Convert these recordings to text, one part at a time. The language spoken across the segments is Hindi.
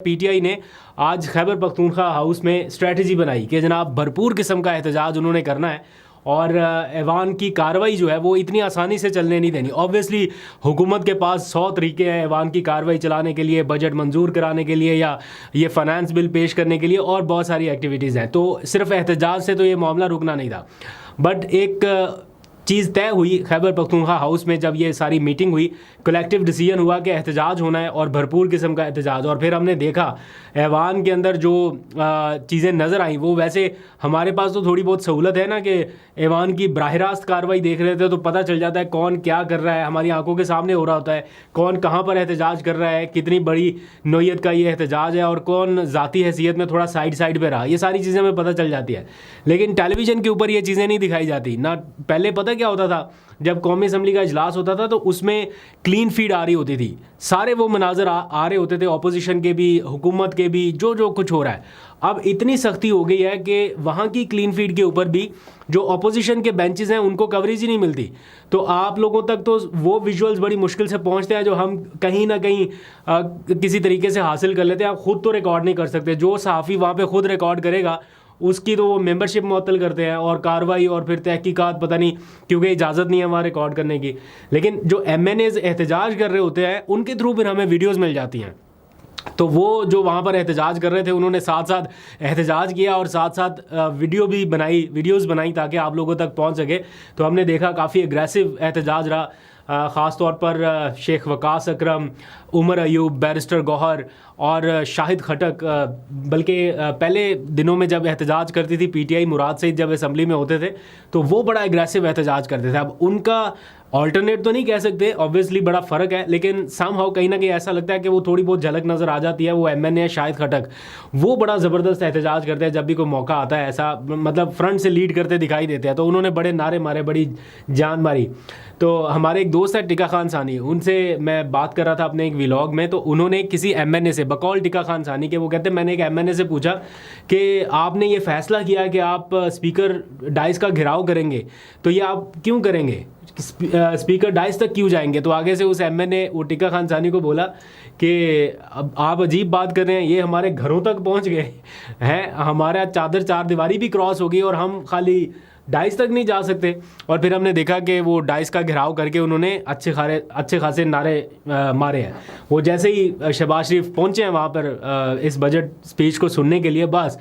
पीटीआई ने आज खैबर पख्तूनख्वा हाउस में स्ट्रेटजी बनाई कि जनाब भरपूर किस्म का एहतजाज उन्होंने करना है और ऐवान की कार्रवाई जो है वो इतनी आसानी से चलने नहीं देनी। ऑब्वियसली हुकूमत के पास 100 तरीके हैं ऐवान की कार्रवाई चलाने के लिए, बजट मंजूर कराने के लिए या ये फाइनेंस बिल पेश करने के लिए और बहुत सारी एक्टिविटीज़ हैं। तो सिर्फ एहतजाज से तो ये मामला रुकना नहीं था। बट एक चीज़ तय हुई खैबर पख्तूनख्वा हाउस में जब ये सारी मीटिंग हुई, कलेक्टिव डिसीजन हुआ कि एहतजाज होना है और भरपूर किस्म का एहतजाज। और फिर हमने देखा ऐवान के अंदर जो चीज़ें नज़र आई वो वैसे हमारे पास तो थोड़ी बहुत सहूलत है ना कि ऐवान की बराह रास्त कार्रवाई देख रहे थे तो पता चल जाता है कौन क्या कर रहा है, हमारी आंखों के सामने हो रहा होता है, कौन कहाँ पर एहतजाज कर रहा है, कितनी बड़ी नौयत का ये एहतजाज है और कौन ज़ाती हैसियत में थोड़ा साइड पे रहा। ये सारी चीज़ें हमें पता चल जाती है। लेकिन टेलीविज़न के ऊपर ये चीज़ें नहीं दिखाई जाती ना। पहले पता क्या होता था, जब कौमी असम्बली का इजलास होता था तो उसमें क्लीन फीड आ रही होती थी, सारे वो मनाजर आ रहे होते थे, ऑपोजिशन के भी, हुकूमत के भी, जो कुछ हो रहा है। अब इतनी सख्ती हो गई है कि वहाँ की क्लीन फीड के ऊपर भी जो ऑपोजिशन के बेंचेस हैं उनको कवरेज ही नहीं मिलती। तो आप लोगों तक तो वो विजुअल्स बड़ी मुश्किल से पहुँचते हैं जो हम कहीं ना कहीं किसी तरीके से हासिल कर लेते हैं। आप खुद तो रिकॉर्ड नहीं कर सकते, जो सहाफ़ी वहाँ पे खुद रिकॉर्ड करेगा उसकी तो वो मेंबरशिप मुअत्तल करते हैं और कार्रवाई और फिर तहकीकात पता नहीं, क्योंकि इजाज़त नहीं है वहाँ रिकॉर्ड करने की। लेकिन जो एमएनएज़ एहतजाज कर रहे होते हैं उनके थ्रू फिर हमें वीडियोज़ मिल जाती हैं। तो वो जो वहाँ पर एहतजाज कर रहे थे उन्होंने साथ साथ एहतजाज किया और साथ साथ वीडियोज़ बनाई ताकि आप लोगों तक पहुँच सके। तो हमने देखा काफ़ी एग्रेसिव एहतजाज रहा, ख़ास तौर पर शेख वकास अकरम, उमर अयूब, बैरिस्टर गौहर और शाहिद खटक। बल्कि पहले दिनों में जब एहतजाज करती थी पीटीआई, मुराद सईद जब असम्बली में होते थे तो वो बड़ा एग्रेसिव एहतजाज करते थे। अब उनका ऑल्टरनेट तो नहीं कह सकते, ऑब्वियसली बड़ा फ़र्क है, लेकिन समहाउ कहीं ना कहीं ऐसा लगता है कि वो थोड़ी बहुत झलक नज़र आ जाती है। वो एमएनए शाहिद खटक वो बड़ा ज़बरदस्त एहतजाज करते हैं जब भी कोई मौका आता है, ऐसा मतलब फ्रंट से लीड करते दिखाई देते हैं। तो उन्होंने बड़े नारे मारे, बड़ी जान मारी। तो हमारे एक दोस्त है टिका खान सानी, उनसे मैं बात कर रहा था अपने एक व्लॉग में, तो उन्होंने किसी एमएनए से, बकौल टिका खान सानी के, वो कहते हैं मैंने एक एमएनए से पूछा कि आपने ये फ़ैसला किया कि आप स्पीकर डाइस का घेराव करेंगे, तो ये आप क्यों करेंगे, स्पीकर डाइस तक क्यों जाएंगे? तो आगे से उस एमएनए वो टिका खान सानी को बोला कि अब आप अजीब बात कर रहे हैं, ये हमारे घरों तक पहुंच गए हैं, हमारा चादर चार दीवारी भी क्रॉस होगी और हम खाली डाइस तक नहीं जा सकते। और फिर हमने देखा कि वो डाइस का घेराव करके उन्होंने अच्छे खासे नारे मारे हैं। वो जैसे ही शहबाज शरीफ पहुंचे हैं वहाँ पर इस बजट स्पीच को सुनने के लिए, बस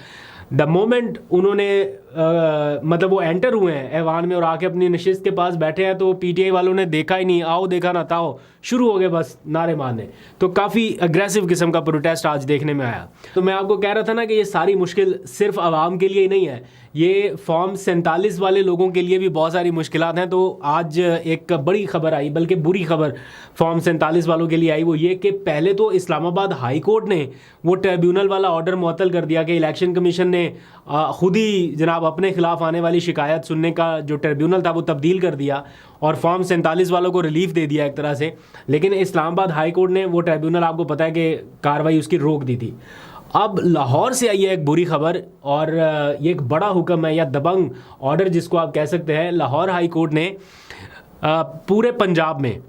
द मोमेंट उन्होंने मतलब वो एंटर हुए हैं ऐवान में और आके अपनी नशिस्त के पास बैठे हैं तो पीटीआई वालों ने देखा ही नहीं, आओ देखा ना ताओ, शुरू हो गए बस नारे मारने। तो काफ़ी अग्रेसिव किस्म का प्रोटेस्ट आज देखने में आया। तो मैं आपको कह रहा था ना कि ये सारी मुश्किल सिर्फ आवाम के लिए ही नहीं है, ये फॉर्म 47 वाले लोगों के लिए भी बहुत सारी मुश्किलात हैं। तो आज एक बड़ी खबर आई, बल्कि बुरी खबर फॉर्म 47 वालों के लिए आई, वो ये कि पहले तो इस्लामाबाद हाई कोर्ट ने वो ट्रिब्यूनल वाला ऑर्डर मुअत्तल कर दिया कि इलेक्शन कमीशन ने खुद ही जनाब अपने खिलाफ आने वाली शिकायत सुनने का जो ट्रिब्यूनल था वो तब्दील कर दिया और फॉर्म 47 वालों को रिलीफ दे दिया एक तरह से। लेकिन इस्लामाबाद हाई कोर्ट ने वो ट्रिब्यूनल, आपको पता है कि कार्रवाई उसकी रोक दी थी। अब लाहौर से आई है एक बुरी खबर और ये एक बड़ा हुक्म है या दबंग ऑर्डर जिसको आप कह सकते हैं। लाहौर हाई कोर्ट ने पूरे पंजाब में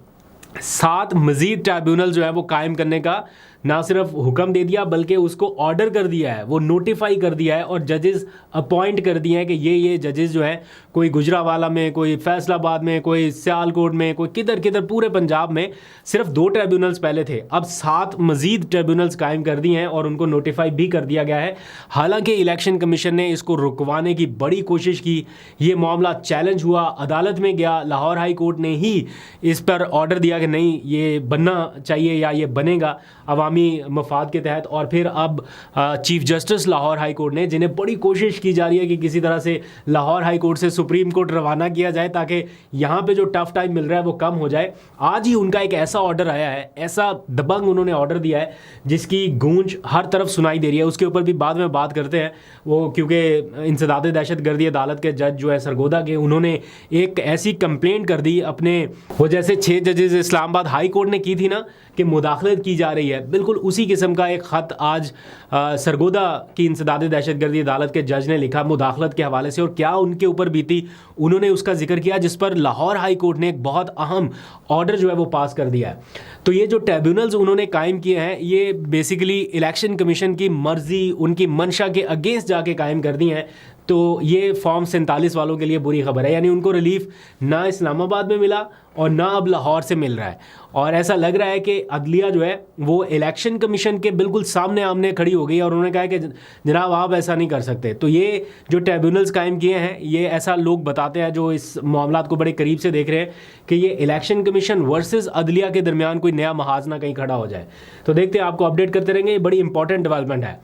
7 मज़ीद ट्रिब्यूनल जो है वो कायम करने का ना सिर्फ हुक्म दे दिया बल्कि उसको ऑर्डर कर दिया है, वो नोटिफाई कर दिया है और जजेस अपॉइंट कर दिए हैं कि ये जजेस जो है, कोई गुजरावाला में, कोई फैसलाबाद में, कोई सियालकोट में, कोई किधर किधर, पूरे पंजाब में सिर्फ 2 ट्रिब्यूनल्स पहले थे, अब 7 मज़ीद ट्रिब्यूनल्स कायम कर दिए हैं और उनको नोटिफाई भी कर दिया गया है। हालांकि इलेक्शन कमीशन ने इसको रुकवाने की बड़ी कोशिश की, ये मामला चैलेंज हुआ, अदालत में गया, लाहौर हाई कोर्ट ने ही इस पर ऑर्डर दिया कि नहीं ये बनना चाहिए या ये बनेगा अवामी मफाद के तहत। और फिर अब chief justice Lahore high court ने, जिन्हें बड़ी कोशिश की जा रही है कि किसी तरह से लाहौर हाई कोर्ट से सुप्रीम कोर्ट रवाना किया जाए ताकि यहाँ पे जो टफ टाइम मिल रहा है वो कम हो जाए, आज ही उनका एक ऐसा ऑर्डर आया है, ऐसा दबंग उन्होंने ऑर्डर दिया है जिसकी गूंज हर तरफ सुनाई दे रही है। उसके ऊपर भी बाद में बात करते हैं वो, क्योंकि इंसदाद दहशतगर्दी अदालत के जज जो है सरगोदा के, उन्होंने एक ऐसी कंप्लेंट कर दी अपने, वो जैसे 6 जजेस इस्लामाबाद हाई कोर्ट ने की थी ना कि मुदाखलत की जा रही है, बिल्कुल उसी किस्म का एक ख़त आज सरगोदा की इंसदादी दहशतगर्दी अदालत के जज ने लिखा मुदाखलत के हवाले से, और क्या उनके ऊपर बीती उन्होंने उसका जिक्र किया, जिस पर लाहौर हाई कोर्ट ने एक बहुत अहम ऑर्डर जो है वो पास कर दिया है। तो ये जो ट्रिब्यूनल्स उन्होंने कायम किए हैं, ये बेसिकली इलेक्शन कमीशन की मर्जी, उनकी मंशा के अगेंस्ट जाके कायम कर दी हैं। तो ये फॉर्म 47 वालों के लिए बुरी खबर है, यानी उनको रिलीफ ना इस्लामाबाद में मिला और ना अब लाहौर से मिल रहा है। और ऐसा लग रहा है कि अदलिया जो है वो इलेक्शन कमीशन के बिल्कुल सामने आमने खड़ी हो गई और उन्होंने कहा है कि जनाब आप ऐसा नहीं कर सकते। तो ये जो ट्रिब्यूनल्स कायम किए हैं, ये ऐसा लोग बताते हैं जो इस मामला को बड़े करीब से देख रहे हैं कि ये इलेक्शन कमीशन वर्सेस अदलिया के दरमियान कोई नया महाजना कहीं खड़ा हो जाए। तो देखते हैं, आपको अपडेट करते रहेंगे, ये बड़ी इंपॉर्टेंट डेवलपमेंट है।